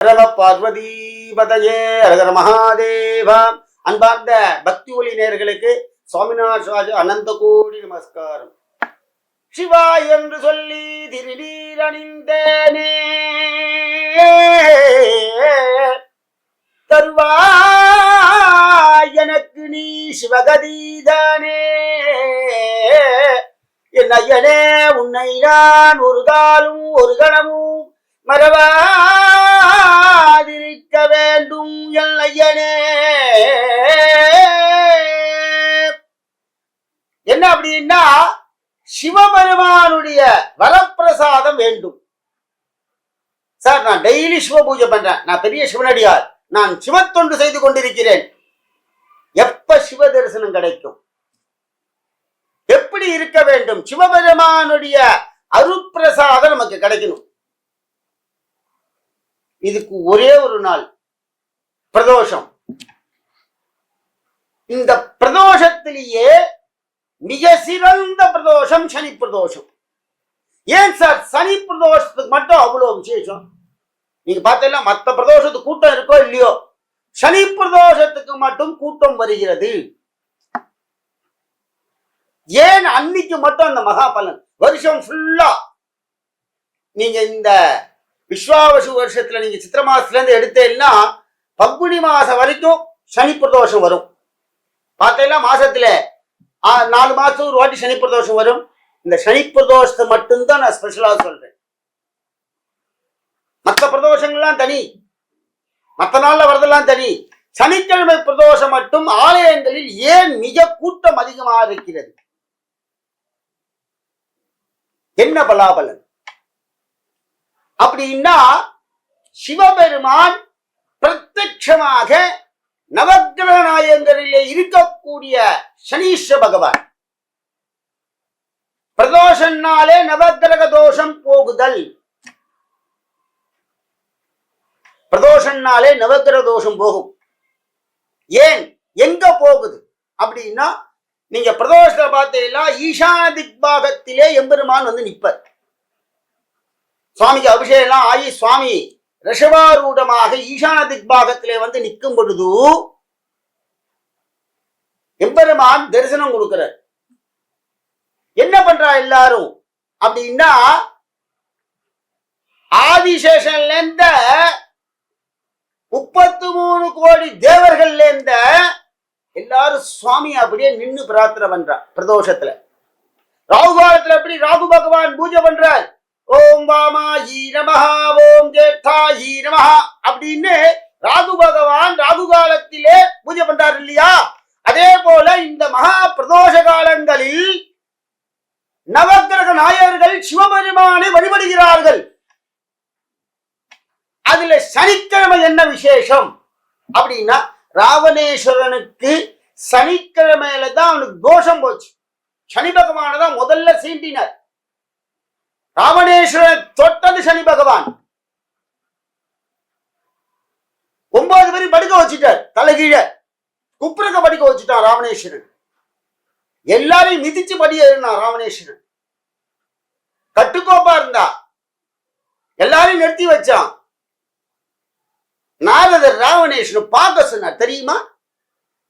ஹர பார்வதி பதயே ஹர மகாதேவா. அன்பார்ந்த பக்தி ஒளி நேயர்களுக்கு சுவாமிநாத அனந்த கோடி நமஸ்காரம். சிவாய் என்று சொல்லி திருநீர் அணிந்தேனே தருவாய் எனக்கு நீ சிவகதீதானே. என்னையனே உன்னை நான் ஒரு காலும் ஒரு கணமும் மறவாதிருக்க வேண்டும் என்னையனே. என்ன அப்படின்னா சிவபெருமானுடைய வரப்பிரசாதம் வேண்டும். சார், நான் டெய்லி சிவ பூஜை பண்றேன், நான் பெரிய சிவனடியார், நான் சிவத்தொண்டு செய்து கொண்டிருக்கிறேன். எப்ப சிவ தரிசனம் கிடைக்கும்? எப்படி இருக்க வேண்டும்? சிவபெருமானுடைய அருட்பிரசாதம் நமக்கு கிடைக்கணும். இதுக்கு ஒரே ஒரு நாள் பிரதோஷம். இந்த பிரதோஷத்திலேயே மிக சிறந்த பிரதோஷம் சனி பிரதோஷம். ஏன் சார் சனி பிரதோஷத்துக்கு மட்டும் அவ்வளவு விசேஷம்? நீங்க பார்த்தீங்கன்னா மற்ற பிரதோஷத்துக்கு கூட்டம் இருக்கோ இல்லையோ, சனி பிரதோஷத்துக்கு மட்டும் கூட்டம் வருகிறது. ஏன் அன்னைக்கு மட்டும் அந்த மகா பலன்? வருஷம் ஃபுல்லா நீங்க இந்த விஸ்வாவசு வருஷத்துல நீங்க சித்திர மாசத்துல இருந்து எடுத்தேன்னா பங்குனி மாசம் வரைக்கும் சனி பிரதோஷம் வரும். பார்த்தீங்கன்னா மாசத்துல 4 மாசம் ஒரு வாட்டி சனி பிரதோஷம் வரும். இந்த சனி பிரதோஷத்தை மட்டும்தான் நான் ஸ்பெஷலா சொல்றேன். மற்ற பிரதோஷங்கள்லாம் தனி, மற்ற நாள்ல வரதெல்லாம் தனி. சனிக்கிழமை பிரதோஷம் மட்டும் ஆலயங்களில் ஏன் மிக கூட்டம் அதிகமாக இருக்கிறது? என்ன பலாபலன் அப்படின்னா, சிவபெருமான் பிரத்யட்சமாக நவக்கிரக நாயகங்களிலே இருக்கக்கூடிய சனீஸ்வர பகவான் பிரதோஷனாலே நவக்கிரக தோஷம் போகுதல். பிரதோஷனாலே நவக்கிரக தோஷம் போகும். ஏன் எங்க போகுது அப்படின்னா, நீங்க பிரதோஷத்தை பார்த்தீங்கன்னா ஈசான திக்பாகத்திலே எம்பெருமான் வந்து நிற்பர். சுவாமிக்கு அபிஷேகம் ஆகி சுவாமி ரிஷபாரூடமாக ஈசான திக்பாகத்திலே வந்து நிற்கும் பொழுது எம்பெருமான் தரிசனம் கொடுக்கிறார். என்ன பண்றா எல்லாரும் அப்படின்னா, ஆதிசேஷன்ல இருந்த 33 கோடி தேவர்கள்ல இருந்த எல்லாரும் சுவாமி அப்படியே நின்று பிரார்த்தனை பண்றா. பிரதோஷத்துல ராகுகாலத்துல எப்படி ராகு பகவான் பூஜை பண்றார், ஓம் வாமாயி நமஹா ஓம் ஜேஷ்டாயி நமஹா அப்படின்னு ராகு பகவான் ராகு காலத்திலே பூஜை பண்றார் இல்லையா? அதே போல இந்த மகா பிரதோஷ காலங்களில் நவக்கிரக நாயகர்கள் சிவபெருமானை வழிபடுகிறார்கள். அதுல சனிக்கிழமை என்ன விசேஷம் அப்படின்னா, ராவணேஸ்வரனுக்கு சனிக்கிழமையில தான் அவனுக்கு தோஷம் போச்சு. சனி பகவான தான் முதல்ல சீண்டினார். ராவணேஸ்வரன் தொட்டது சனி பகவான். 9 பேரும் படுக்க வச்சுட்டார், தலைகீழ குப்புறக்க படுக்க வச்சுட்டான் ராவணேஸ்வரன். எல்லாரையும் மிதிச்சு படிய இருந்தான் ராவணேஸ்வரன். கட்டுக்கோப்பா இருந்தா எல்லாரையும் நிறுத்தி வச்சான். நாரதர் ராவணேஸ்வரன் பார்க்க சொன்னார் தெரியுமா?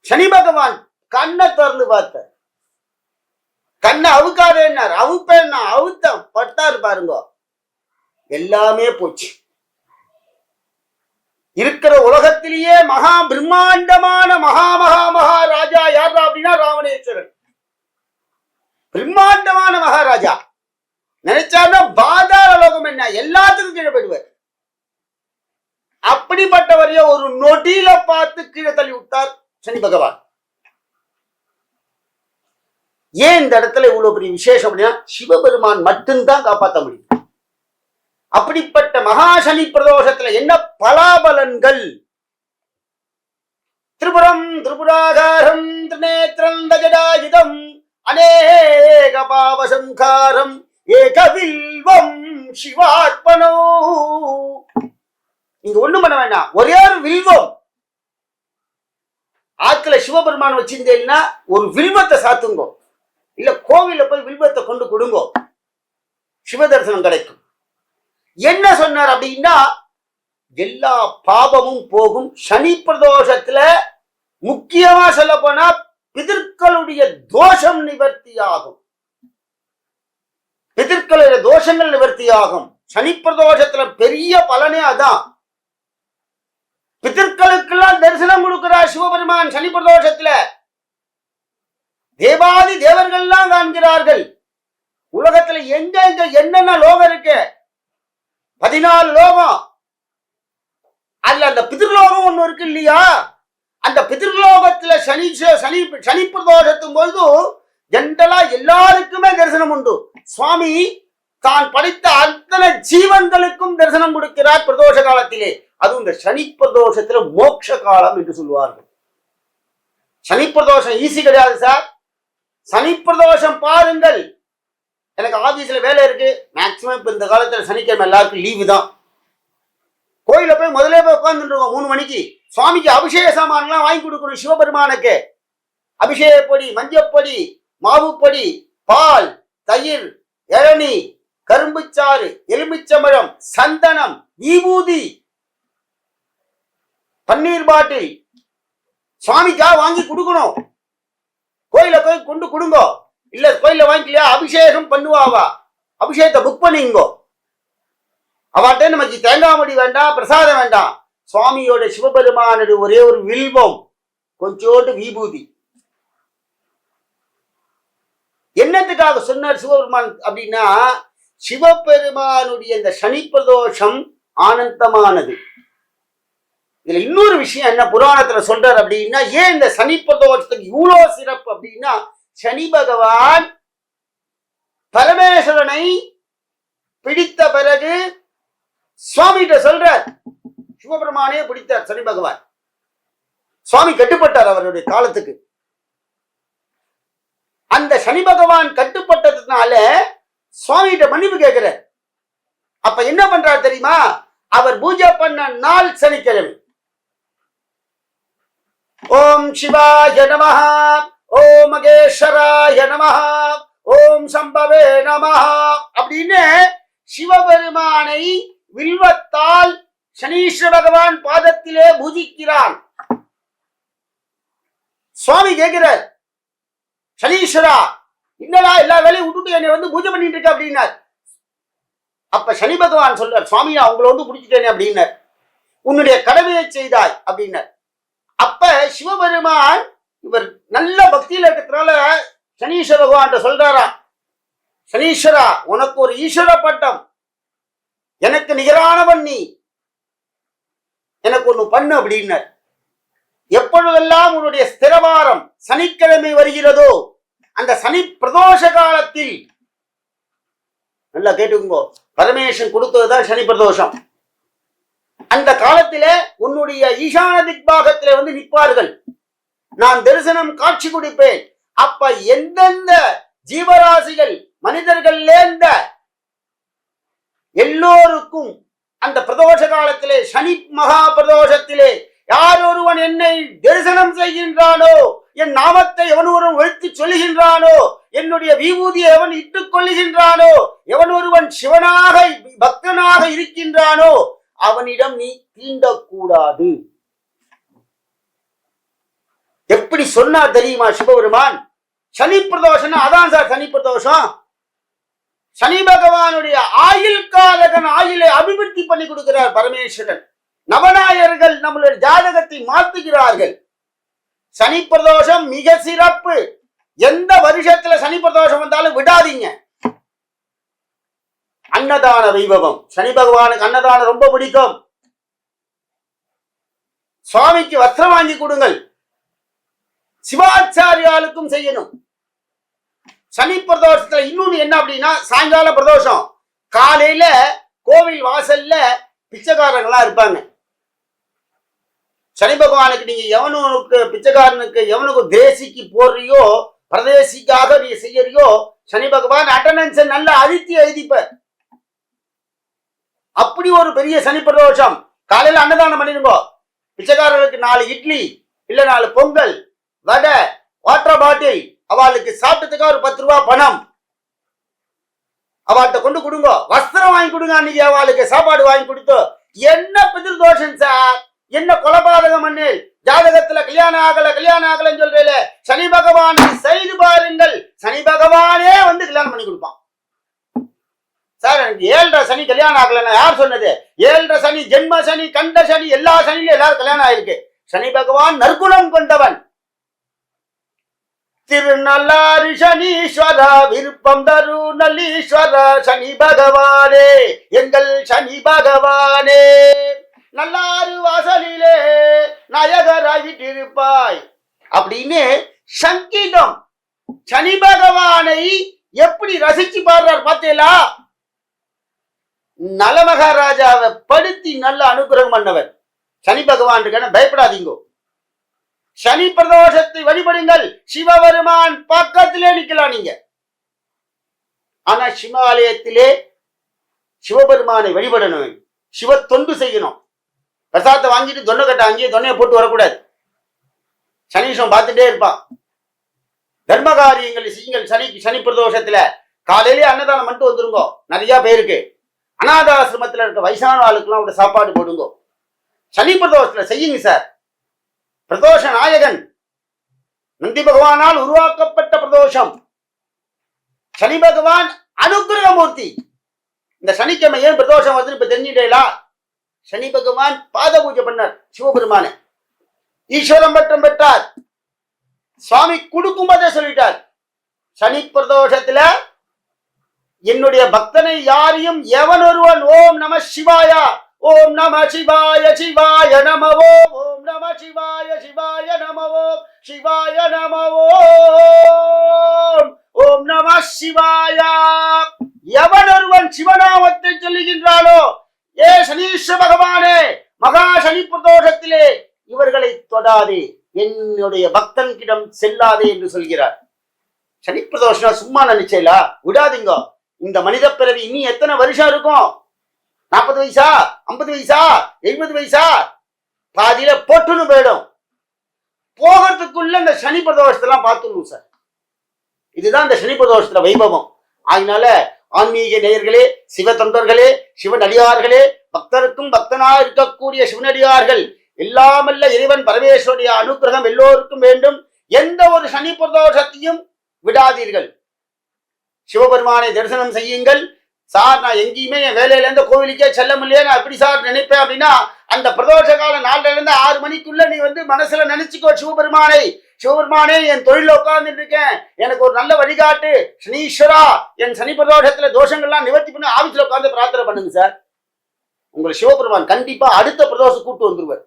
சனி பகவான் கண்ணை திறந்து பார்த்தார். கண்ணை அவுக்காதேன்னார். அவுப்பேன்னா அவுத்தான் பட்டாரு பாருங்க, எல்லாமே போச்சு. இருக்கிற உலகத்திலேயே மகா பிரம்மாண்டமான மகா மகா மகாராஜா யார் அப்படின்னா ராவணேஸ்வரன். பிரம்மாண்டமான மகாராஜா. நினைச்சாருன்னா பாதாள லோகம் என்ன எல்லாத்துக்கும் கீழே போயிடுவார். அப்படிப்பட்டவரைய ஒரு நொடியில பார்த்து கீழே தள்ளி விட்டார் சனி பகவான். ஏன் இந்த இடத்துல இவ்வளவு பெரிய விசேஷம் அப்படின்னா, சிவபெருமான் மட்டும்தான் காப்பாற்ற முடியும். அப்படிப்பட்ட மகா சனி பிரதோஷத்துல என்ன பலாபலன்கள்? திரிபுரம் திரிபுராகாரம் திரிநேத்திரம் தஜடாயுதம் அநேக பாவசங்காரம் ஏகவில்வம் சிவார்ப்பணோ. நீங்க ஒண்ணும் பண்ண வேண்டாம், ஒரே ஒரு வில்வம் ஆத்துல சிவபெருமான் வச்சிருந்தேன்னா ஒரு வில்வத்தை சாத்துங்கோ, இல்ல கோவில போய் வில்வத்தை கொண்டு கொடுங்கோ, சிவ தரிசனம் கிடைக்கும். என்ன சொன்னார் அப்படின்னா, எல்லா பாவமும் போகும். சனி பிரதோஷத்துல முக்கியமா சொல்ல போனா பிதர்களுடைய தோஷம் நிவர்த்தியாகும். பிதர்களுடைய தோஷங்கள் நிவர்த்தியாகும். சனி பிரதோஷத்துல பெரிய பலனே அதான். பிதர்களுக்கெல்லாம் தரிசனம் கொடுக்கிறார் சிவபெருமான் சனி பிரதோஷத்துல. தேவாதி தேவர்கள்லாம் காண்கிறார்கள். உலகத்துல எங்க என்னென்ன லோகம் இருக்கு, 14 லோகம். அதுல அந்த பிதிர்லோகம் ஒண்ணு இருக்கு இல்லையா? அந்த பிதிர்லோகத்துல சனி பிரதோஷத்தும் பொழுது ஜென்ரலா எல்லாருக்குமே தரிசனம் உண்டு. சுவாமி தான் படைத்த அத்தனை ஜீவன்களுக்கும் தரிசனம் கொடுக்கிறார் பிரதோஷ காலத்திலே. அதுவும் இந்த சனி பிரதோஷத்துல மோட்ச காலம் என்று சொல்வார்கள். சனி பிரதோஷம் ஈஸி கிடையாது சார். சனி பிரதோஷம் பாருங்கள். எனக்கு ஆபீஸ்ல வேலை இருக்கு. மேக்சிமம் இப்ப இந்த காலத்துல சனிக்கிழமை எல்லாருக்கும் லீவு தான். கோயில போய் முதலே போய் உட்கார்ந்துட்டு இருக்கோம் 3 மணிக்கு. சுவாமிக்கு அபிஷேக சாமான்லாம் வாங்கி கொடுக்கணும். சிவபெருமானுக்கு அபிஷேக பொடி, மஞ்சப்பொடி, மாவுப்பொடி, பால், தயிர், இளநீ, கரும்புச்சாறு, எலுமிச்சம்பழம், சந்தனம், விபூதி, பன்னீர் பாட்டில் சுவாமிக்காக வாங்கி கொடுக்கணும். கோயில போய் கொண்டு கொடுங்க. இல்ல கோயில வாங்கிக்கலையா, அபிஷேகம் பண்ணுவாவா, அபிஷேகத்தை புக் பண்ணிங்கோ. அவட்ட நமக்கு தேங்காய் மடி வேண்டாம், பிரசாதம் வேண்டாம். சுவாமியோட சிவபெருமானுடைய ஒரே ஒரு வில்வம், கொஞ்சோண்டு விபூதி. என்னத்துக்காக சொன்னார் சிவபெருமான் அப்படின்னா, சிவபெருமானுடைய இந்த சனி பிரதோஷம் ஆனந்தமானது. இதுல இன்னொரு விஷயம் என்ன புராணத்துல சொல்றார் அப்படின்னா, ஏன் இந்த சனி பிரதோஷத்துக்கு இவ்வளவு சிறப்பு அப்படின்னா, சனி பகவான் பரமேஸ்வரனை பிடித்த பிறகு சுவாமிகிட்ட சொல்றார். சிவபெருமானே பிடித்தார் சனி பகவான். சுவாமி கட்டுப்பட்டார் அவருடைய காலத்துக்கு. அந்த சனி பகவான் கட்டுப்பட்டதுனால சுவாமிகிட்ட மன்னிப்பு கேட்கிறார். அப்ப என்ன பண்றார் தெரியுமா? அவர் பூஜை பண்ண நாள் சனிக்கிழமை. ஓம் சிவாய நமஹ, ஓம் மகேஸ்வராய நமஹ, ஓம் சம்பவே நமஹ அப்படின்னு சிவபெருமானை வில்வத்தால் சனீஸ்வர பகவான் பாதத்திலே பூஜிக்கிறான். சுவாமி கேட்கிறார், சனீஸ்வரா என்னடா எல்லா வேலையும் விட்டுட்டு என்னை வந்து பூஜை பண்ணிட்டு இருக்க அப்படின்னார். அப்ப சனி பகவான் சொல்றார், சுவாமி நான் உங்களை வந்து பிடிச்சிட்டேனே அப்படின்னார். உன்னுடைய கடமையை செய்தாய் அப்படின்னார். அப்ப சிவபெருமான் இவர் நல்ல பக்தியில இருக்கிறதுனால சனீஸ்வர பகவான் சொல்றாரா, சனீஸ்வரா உனக்கு ஒரு ஈஸ்வர பட்டம், எனக்கு நிகரானவன் நீ, எனக்கு ஒண்ணு பண்ணு அப்படின்னார். எப்பொழுதெல்லாம் உன்னுடைய ஸ்திரவாரம் சனிக்கிழமை வருகிறதோ அந்த சனி பிரதோஷ காலத்தில், நல்லா கேட்டுக்கோ, பரமேஸ்வரன் கொடுத்ததுதான் சனி பிரதோஷம். அந்த காலத்தில உன்னுடைய ஈசான திக்பாகத்திலே வந்து நிற்பார்கள். நான் தரிசனம் காட்சி கொடுப்பேன். அப்ப எந்தெந்த ஜீவராசிகள் மனிதர்கள்லேர்ந்த எல்லோருக்கும் அந்த பிரதோஷ காலத்திலே சனி மகா பிரதோஷத்திலே யார் ஒருவன் என்னை தரிசனம் செய்கின்றானோ, என் நாமத்தை எவன் ஒருவன் ஒழித்து சொல்லுகின்றானோ, என்னுடைய விபூதியை எவன் இட்டுக் கொள்ளுகின்றானோ, எவன் ஒருவன் சிவனாக பக்தனாக இருக்கின்றானோ அவனிடம் நீ தீண்டக்கூடாது. எப்படி சொன்னார் தெரியுமா சிவபெருமான்? சனி பிரதோஷம் அதான் சார் சனி பிரதோஷம். சனி பகவானுடைய ஆயுள் காலகன் ஆயுளை அபிவிருத்தி பண்ணி கொடுக்கிறார் பரமேஸ்வரன். நவநாயர்கள் நம்மளுடைய ஜாதகத்தை மாற்றுகிறார்கள். சனி பிரதோஷம் மிக சிறப்பு. எந்த வருஷத்துல சனி பிரதோஷம் வந்தாலும் விடாதீங்க. அன்னதான வைபவம், சனி பகவானுக்கு அன்னதானம் ரொம்ப பிடிக்கும். சுவாமிக்கு வஸ்திரம் வாங்கி கொடுங்கள். சிவாச்சாரியாளுக்கும் செய்யணும். சனி பிரதோஷத்துல இன்னொன்னு என்ன அப்படின்னா, சாயங்கால பிரதோஷம் காலையில கோவில் வாசல்ல பிச்சைக்காரங்களா இருப்பாங்க. சனி பகவானுக்கு நீங்க எவனுக்கு பிச்சைக்காரனுக்கு எவனுக்கு தேசிக்கு போடுறியோ, பிரதேசிக்காக நீ செய்யறியோ, சனி பகவான் அட்டண்டன்ஸ் நல்ல அழுத்தி எழுதிப்பார். அப்படி ஒரு பெரிய சனி பிரதோஷம். காலையில அன்னதானம் பண்ணிருங்க. பிச்சைக்காரர்களுக்கு 4 இட்லி இல்ல 4 பொங்கல், வடை, வாட்டர் பாட்டில், அவளுக்கு சாப்பிட்டதுக்காக ஒரு 10 ரூபாய் பணம் அவள்கிட்ட கொண்டு கொடுங்க. வஸ்திரம் வாங்கி கொடுங்க. அன்னைக்கு அவளுக்கு சாப்பாடு வாங்கி கொடுத்து என்ன பிதிர் தோஷம் சார், என்ன கொலபாதகம் பண்ணு, ஜாதகத்துல கல்யாணம் ஆகலன்னு சொல்றீல, சனி பகவானை செய்து பாருங்கள், சனி பகவானே வந்து கல்யாணம் பண்ணி கொடுப்பான். சார் எனக்கு 7.5 சனி கல்யாணம் ஆகலன்னா யார் சொன்னது? 7.5 சனி, ஜென்ம சனி, கண்ட சனி, எல்லா சனிலையும் எல்லாரும் கல்யாணம் ஆயிருக்கு. சனி பகவான் நற்குணம் கொண்டவன். திருநள்ளாறு சனீஸ்வர விருப்பம் தரு நல்லீஸ்வர சனி பகவானே, எங்கள் சனி பகவானே, நல்லாறு வாசலிலே நாயகராய் விட்டிருப்பாய் அப்படின்னு சங்கீதம். சனி பகவானை எப்படி ரசிச்சு பாடுறார் பார்த்தீங்களா? நலமகாராஜாவை படுத்தி நல்ல அனுகிரகம் பண்ணவர் சனி பகவான் இருக்கான. பயப்படாதீங்க, சனி பிரதோஷத்தை வழிபடுங்கள். சிவபெருமான் பக்கத்திலே நிக்கலாம் நீங்க. ஆனா சிவாலயத்திலே சிவபெருமானை வழிபடணும், சிவ தொண்டு செய்யணும். பிரசாதத்தை வாங்கிட்டு தொன்னை கட்ட அங்கேயே தொன்னையை போட்டு வரக்கூடாது. சனீஷம் பார்த்துட்டே இருப்பான். தர்ம காரியங்களை செய்யுங்கள். சனி பிரதோஷத்துல காலையிலேயே அன்னதானம் மட்டும் வந்துருங்கோ. நிறைய பேருக்கு அநாதாசிரமத்துல இருக்க வயசான ஆளுக்கெல்லாம் ஒரு சாப்பாடு போடுங்க. சனி பிரதோஷத்துல செய்யுங்க சார். பிரதோஷ நாயகன் நந்தி பகவானால் உருவாக்கப்பட்ட பிரதோஷம். சனி பகவான் அனுகிரகமூர்த்தி. இந்த சனிக்கிழமை ஏன் பிரதோஷம் வந்து இப்ப தெரிஞ்சுட்டேலா? சனி பகவான் பாத பூஜை பண்ணார் சிவபெருமான. ஈஸ்வரம் பட்டம் பெற்றார். சுவாமி கொடுக்கும் போதே சொல்லிட்டார், சனி பிரதோஷத்துல என்னுடைய பக்தனை யாரையும் எவன் ஒருவன் ஓம் நம சிவாயா, ஓம் நம சிவாய சிவாய நம ஓம், ஓம் நம சிவாய சிவாய நம ஓம், சிவாய நம ஓம், ஓம் நம சிவாய, எவன் ஒருவன் சிவநாமத்தை சொல்லுகின்றானோ, ஏ சனீஸ்வர பகவானே, மகா சனி பிரதோஷத்திலே இவர்களை தொடாதே, என்னுடைய பக்தன்கிடம் செல்லாதே என்று சொல்கிறார். சனி பிரதோஷம் சும்மா நினைச்சேலா? விடாதீங்க. இந்த மனித பிறவி இனி எத்தனை வருஷம் இருக்கும்? 40 வயசா, 50 வயசா, 70 வயசா? பாதியில பொட்டுன்னு போயிடும். போகிறதுக்குள்ள இந்த சனி பிரதோஷத்தெல்லாம் பார்த்துடணும் சார். இதுதான் இந்த சனி பிரதோஷத்துல வைபவம். அதனால ஆன்மீக நேயர்களே, சிவ தொண்டர்களே, சிவனடியார்களே, பக்தருக்கும் பக்தனாக இருக்கக்கூடிய சிவனடியார்கள், எல்லாமல்ல இறைவன் பரமேஸ்வருடைய அனுகிரகம் எல்லோருக்கும் வேண்டும். எந்த ஒரு சனி பிரதோஷத்தையும் விடாதீர்கள். சிவபெருமானை தரிசனம் செய்யுங்கள். சார் நான் எங்கேயுமே என் வேலையில இருந்து கோவிலுக்கே செல்ல முடியல, நான் எப்படி சார் நினைப்பேன் அப்படின்னா, அந்த பிரதோஷ கால 4ல இருந்து 6 மணிக்குள்ள நீ வந்து மனசுல நினைச்சுக்கோ சிவபெருமானை. சிவபெருமானே, என் தொழில உட்கார்ந்துட்டு இருக்கேன், எனக்கு ஒரு நல்ல வழிகாட்டு. சனீஸ்வரா, என் சனி பிரதோஷத்துல தோஷங்கள்லாம் நிவர்த்தி பண்ணி ஆபீஸ்ல உட்கார்ந்து பிரார்த்தனை பண்ணுங்க சார். உங்களை சிவபெருமான் கண்டிப்பா அடுத்த பிரதோஷம் கூட்டு வந்துருவார்.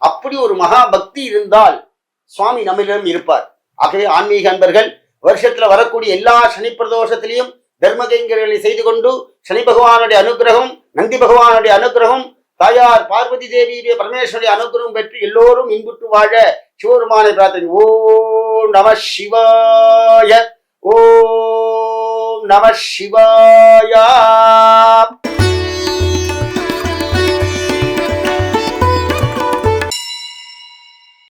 அப்படி ஒரு மகா பக்தி இருந்தால் சுவாமி நம்மிடம் இருப்பார். ஆகவே ஆன்மீக அன்பர்கள் வருஷத்துல வரக்கூடிய எல்லா சனி பிரதோஷத்திலையும் தர்ம கைங்கர்களை செய்து கொண்டு சனி பகவானுடைய அனுகிரகம், நந்தி பகவானுடைய அனுகிரகம், தாயார் பார்வதி தேவியுடைய பரமேஸ்வருடைய அனுகிரகம் பெற்று எல்லோரும் இன்புற்று வாழ சிவபெருமானை பிரார்த்தனை. ஓம் நம சிவாய, ஓம் நம சிவாய.